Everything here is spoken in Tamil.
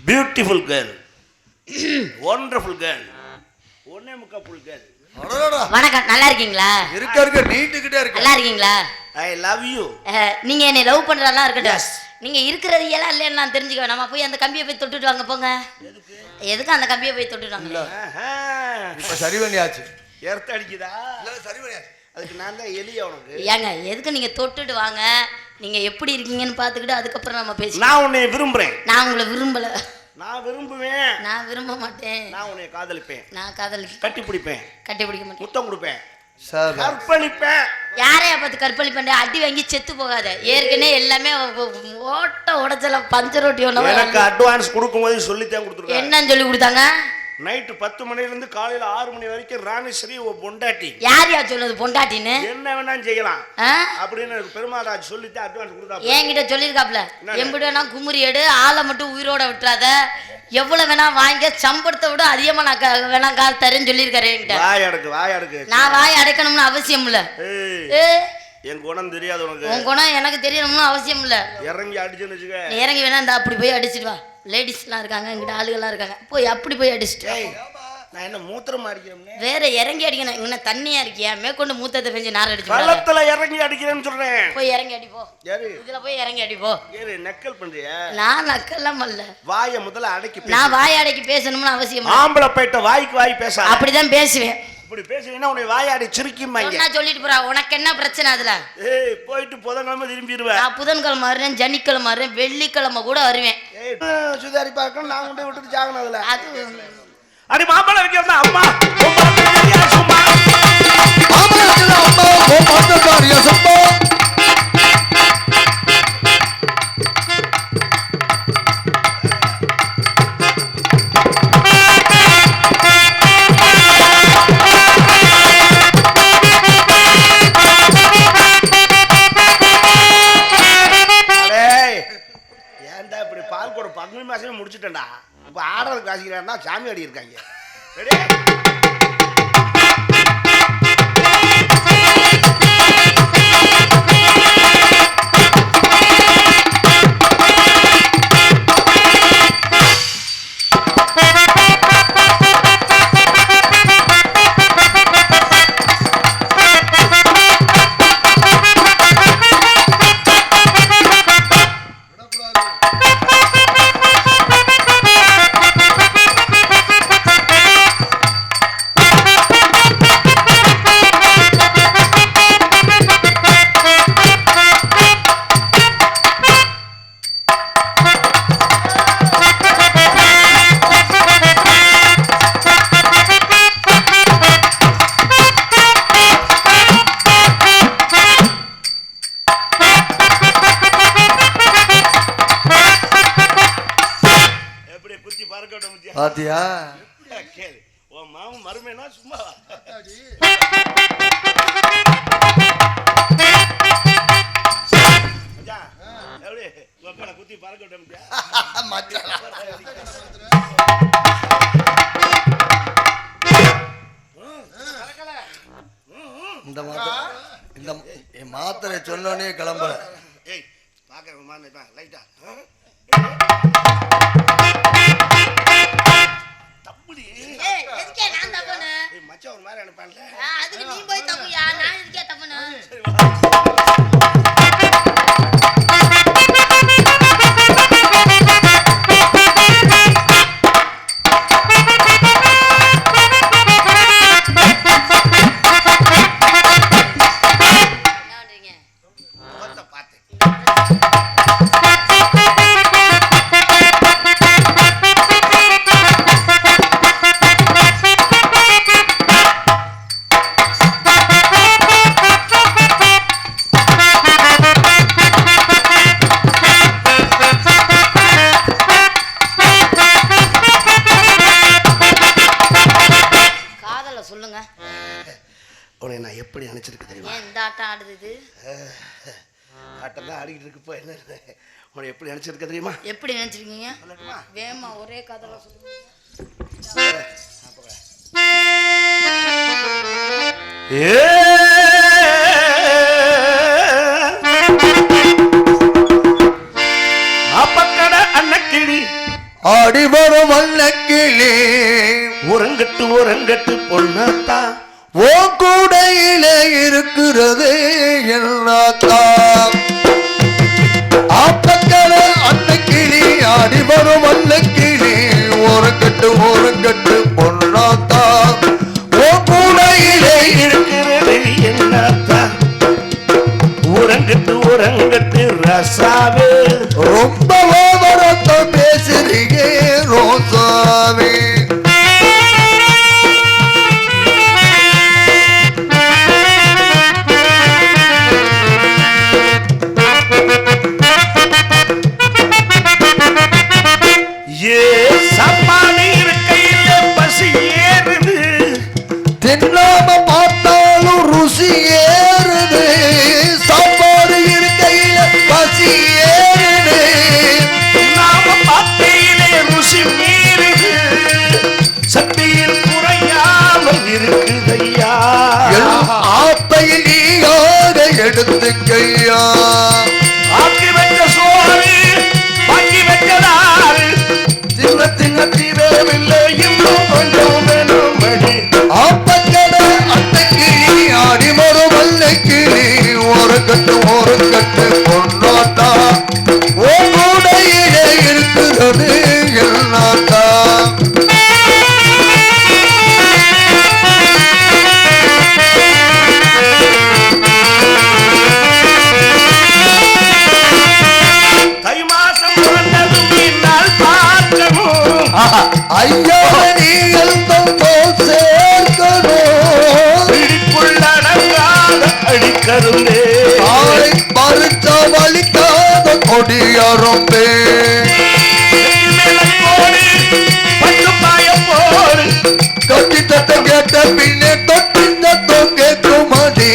பியூட்டிஃபுல் கேர்ள், ஒண்டர்ஃபுல் கேர்ள், ஒன்னே முக்கா புல் கேர்ள். வணக்கம், நல்லா இருக்கீங்களா? இருக்க நீட்டுக்கிட்டே இருக்கு. நல்லா இருக்கீங்களா? I love you. நீங்க என்னை லவ் பண்றதெல்லாம் இருக்கட்டும், நீங்க இருக்கிறது எல்லாம் இல்லைன்னு நான் தெரிஞ்சுக்க வேணாமா? போய் அந்த கம்பியை போய் தொட்டுட்டு வாங்க போங்க. எதுக்கு அந்த கம்பியை போய் தொட்டுட்டு வாங்க? இப்ப சரி பண்ணியாச்சு. எர்த்து அடிக்குதா? இல்ல சரி பண்ணியாச்சு. அதுக்கு நான் தான் எலியா உனக்கு. ஏங்க எதுக்கு நீங்க தொட்டுட்டு வாங்க, நீங்க எப்படி இருக்கீங்கன்னு பார்த்துக்கிட்டு அதுக்கப்புறம் நம்ம பேசி. நான் உன்னை விரும்புறேன். நான் உங்களை விரும்பல. நான் விரும்புவேன். நான் விரும்ப மாட்டேன். நான் உன்னை காதலிப்பேன். நான் காதலிக்க கட்டி பிடிப்பேன். கட்டி பிடிக்க மாட்டேன். முத்தம் கொடுப்பேன். சார் கற்பழிப்பேன். யாரையா பார்த்து கற்பழி பண்ண? அடி வாங்கி செத்து போகாத. ஏற்கனவே எல்லாமே ஓட்ட உடச்சல பஞ்சர் ரொட்டி ஒண்ணு. எனக்கு அட்வான்ஸ் கொடுக்கும்போது சொல்லித்தான் கொடுத்துருக்காங்க. என்னன்னு சொல்லி கொடுத்தாங்க? நைட்டு 10 மணிலேருந்து காலையில் 6 மணி வரைக்கும் ராணேஸ்வரி பொண்டாட்டி. யார் யார் சொன்னது பொண்டாட்டின்னு? என்ன வேணாலும் செய்யலாம் அப்படின்னு பெருமாராஜ் சொல்லிட்டு அட்வான்ஸ் கொடுத்தா. என்கிட்ட சொல்லியிருக்காப்ல, எம்பிட்டு வேணா குமுறி எடு, ஆளை மட்டும் உயிரோட விட்டுறாத, எவ்வளவு வேணா வாங்க, சம்பளத்தை விட அதிகமா நான் வேணா கால் தரேன்னு சொல்லியிருக்காரு என்கிட்ட. வாய் அடக்கு. நான் வாய் அடைக்கணும்னு அவசியம் இல்ல. என் குணம் தெரியாது உனக்கு. உன் குணம் எனக்கு தெரியணும்னு அவசியம் இல்ல. இறங்கி அடிச்சுன்னு வச்சுக்க. இறங்கி வேணா இந்த அப்படி போய் அடிச்சுட்டு வா. லேடிஸ்லாம் இருக்காங்க, எங்கிட்ட ஆளுகள்லாம் இருக்காங்க, போய் அப்படி போய் அடிச்சுட்டு. நான் என்ன மூத்திரமா அடிக்கிறேன்? வேற இறங்கி அடிக்கணும். இன்னும் தண்ணியா இருக்கியா? மேற்கொண்டு மூத்தத்தை பெஞ்சு நார் அடிச்சு பள்ளத்துல இறங்கி அடிக்கிறேன்னு சொல்றேன். போய் இறங்கி அடிப்போ. இதுல போய் இறங்கி அடிப்போ. நக்கல் பண்றியா? நான் நக்கல்லாம் அல்ல. வாயை முதல்ல அடக்கி. நான் வாய் அடக்கி பேசணும்னு அவசியம். ஆம்பளை போயிட்ட வாய்க்கு வாய் பேச. அப்படிதான் பேசுவேன். இப்படி பேசுறீங்கன்னா உன்னை வாயாடி சிரிக்குமாங்க. நான் சொல்லிட்டு போறா, உனக்கு என்ன பிரச்சனை அதுல? போயிட்டு புதன்கிழமை திரும்பிடுவேன். நான் புதன்கிழமை வருவேன், சனிக்கிழமை வருவேன், வெள்ளிக்கிழமை கூட வருவேன். சுதாரி பார்க்கணும், நான் கொண்டு விட்டுட்டு சாகணும் அதுல. அது அடி மாம்பழம் வைக்கிறதா அம்மா. ஏன்டா இப்படி பால் கூட 10 மாசமே முடிச்சுட்டேன்டா. இப்ப ஆடுறதுக்கு காசிக்கிறான்னா சாமி அடி இருக்காங்க. பாத்தியா? உன் மாமன் மருமைனா சும்மா குத்தி பறக்க விட. இந்த மாத்திரை சொன்னோடனே கிளம்பல. லைட்டா மச்சான் ஒரு மாதிரி அனுப்பான்ல. அதுக்கு நீ போய் தப்புயா, நான் இதுக்கே தப்புனா? உன்னை நான் எப்படி நினைச்சிருக்கு தெரியுமா? இந்த ஆட்டம் ஆடுது. ஆட்டம் தான் ஆடிக்கிட்டு இருக்குப்போ. என்ன உன்னை எப்படி நினைச்சிருக்க தெரியுமா? எப்படி நினைச்சிருக்கீங்க? வேமா ஒரே காதல சொல்லுங்க. அப்பக்கட அன்னக்கிளி ஆடிவரும் வல்லக்கிளி உறங்கட்டு பொண்ணாத்தா ஓ கூடையிலே இருக்கிறது என்னத்தா ஆப்பக்கல அந்த கிளி ஆடிவரும் வல்லக்கிளி உறங்கட்டு பொண்ணாத்தா ஓ கூடையிலே இருக்கிறது என்னத்தா உறங்கட்டு ரசாவே ரொம்ப ஓவரத்தம் பேசுறீங்க ரோசாவே ஏ சாப்பாடு இருக்கையில பசி ஏறுது தின்னாம பார்த்தாலும் ருசி ஏறுது சாப்பாடு இருக்கையில பசி ஏறுது நாம பார்த்தையிலே ருசி மீறுது சக்தியில் குறையாமல் இருக்குதையா ஆப்பையில் நீயாக எடுத்துக்கையா ஆக்கி வச்ச சோறு பாக்கி வச்சதாறு தின்ன தீரவில்லை இன்னும் கொஞ்சம் வேணும்படி ஆப்பக்கட அந்த கிளி ஆடிமரு வல்ல கிளி ஒரு கட்டு பொன்னாட்டா ஓ கூடையிலே இருக்கிறது எல்லாத்தா தை மாசம் வந்ததும் பின்னால் பார்க்கணும் ஐயா நீங்கள் தந்தோம் சேர்க்கணும் பிடிக்குள்ளடங்காத அடிக்கருந்தே ஆளை பறிச்சா வலிக்காத கொடியரும்பே போடு பட்டு பாய போடு கட்டி தட்ட கேட்ட பின்னே தொட்டி தத்தம் கேட்கும் அடி